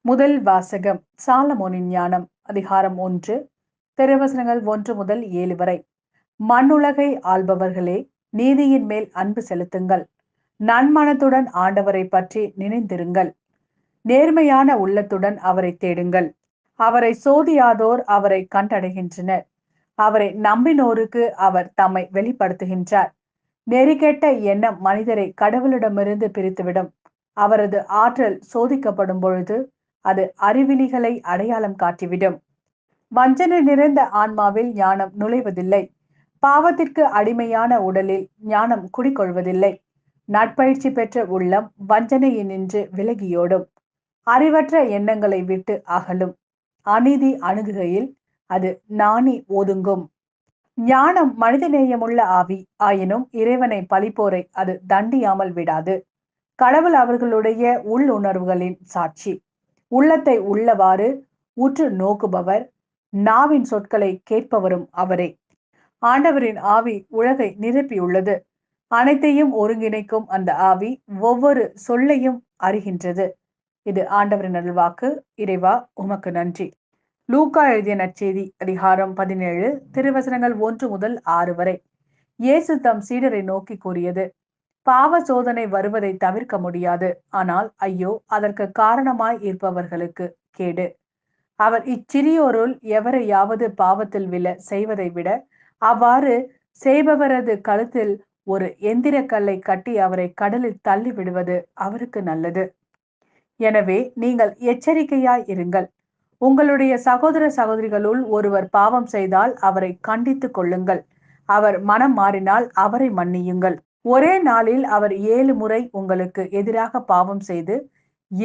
முதல் வாசகம் சாலமோனின் ஞானம் அதிகாரம் 1 திருவசனங்கள் 1 முதல் 7 வரை. மண்ணுலகை ஆள்பவர்களே, நீதியின் மேல் அன்பு செலுத்துங்கள். நன்மனத்துடன் ஆண்டவரை பற்றி நினைந்திருங்கள். நேர்மையான உள்ளத்துடன் அவரை தேடுங்கள். அவரை சோதியாதோர் அவரை கண்டடைகின்றனர். அவரை நம்பினோருக்கு அவர் தம்மை வெளிப்படுத்துகின்றார். நெறிகெட்ட எண்ணம் மனிதரை கடவுளிடமிருந்து பிரித்துவிடும். அவரது ஆற்றல் சோதிக்கப்படும் பொழுது அது அறிவிலிகளை அடையாளம் காட்டிவிடும். வஞ்சனை நிறைந்த ஆன்மாவில் ஞானம் நுழைவதில்லை. பாவத்திற்கு அடிமையான உடலில் ஞானம் குடிக்கொள்வதில்லை. நட்பயிற்சி பெற்ற உள்ளம் வஞ்சனையினின்று விலகியோடும். அறிவற்ற எண்ணங்களை விட்டு அகலும். அநீதி அணுகுகையில் அது நாணி ஒதுங்கும். ஞானம் மனிதநேயமுள்ள ஆவி ஆயினும் இறைவனை பழிப்போரை அது தண்டியாமல் விடாது. கடவுள் அவர்களுடைய உள்ளுணர்வுகளின் சாட்சி. உள்ளத்தை உள்ளவாறு உற்று நோக்குபவர், நாவின் சொற்களை கேட்பவரும் அவரே. ஆண்டவரின் ஆவி உலகை நிரப்பியுள்ளது. அனைத்தையும் ஒருங்கிணைக்கும் அந்த ஆவி ஒவ்வொரு சொல்லையும் அறிகின்றது. இது ஆண்டவரின் அருள்வாக்கு. இறைவா, உமக்கு நன்றி. லூக்கா எழுதிய நற்செய்தி அதிகாரம் 17 திருவசனங்கள் 1 முதல் 6 வரை. இயேசு தம் சீடரை நோக்கி கூறியது: பாவ சோதனை வருவதை தவிர்க்க முடியாது. ஆனால் ஐயோ அதற்கு காரணமாய் இருப்பவர்களுக்கு கேடு. அவர் இச்சிறியோருள் எவரையாவது பாவத்தில் விழ செய்வதை விட அவ்வாறு செய்பவரது கழுத்தில் ஒரு எந்திர கல்லை கட்டி அவரை கடலில் தள்ளி விடுவது அவருக்கு நல்லது. எனவே நீங்கள் எச்சரிக்கையாய் இருங்கள். உங்களுடைய சகோதர சகோதரிகளுள் ஒருவர் பாவம் செய்தால் அவரை கண்டித்து கொள்ளுங்கள். அவர் மனம் மாறினால் அவரை மன்னியுங்கள். ஒரே நாளில் அவர் 7 முறை உங்களுக்கு எதிராக பாவம் செய்து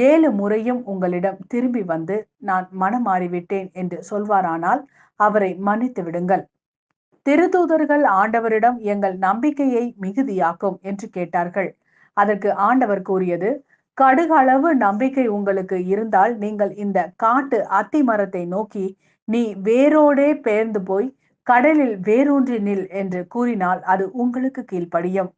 7 முறையும் உங்களிடம் திரும்பி வந்து நான் மனம் மாறிவிட்டேன் என்று சொல்வாரானால் அவரை மன்னித்து விடுங்கள். திருத்தூதர்கள் ஆண்டவரிடம் எங்கள் நம்பிக்கையை மிகுதியாக்கும் என்று கேட்டார்கள். அதற்கு ஆண்டவர் கூறியது: கடுகளவு நம்பிக்கை உங்களுக்கு இருந்தால் நீங்கள் இந்த காட்டு அத்தி மரத்தை நோக்கி, நீ வேரோடே பெயர்ந்து போய் கடலில் வேரூன்றி நில் என்று கூறினால் அது உங்களுக்கு கீழ்ப்படியும்.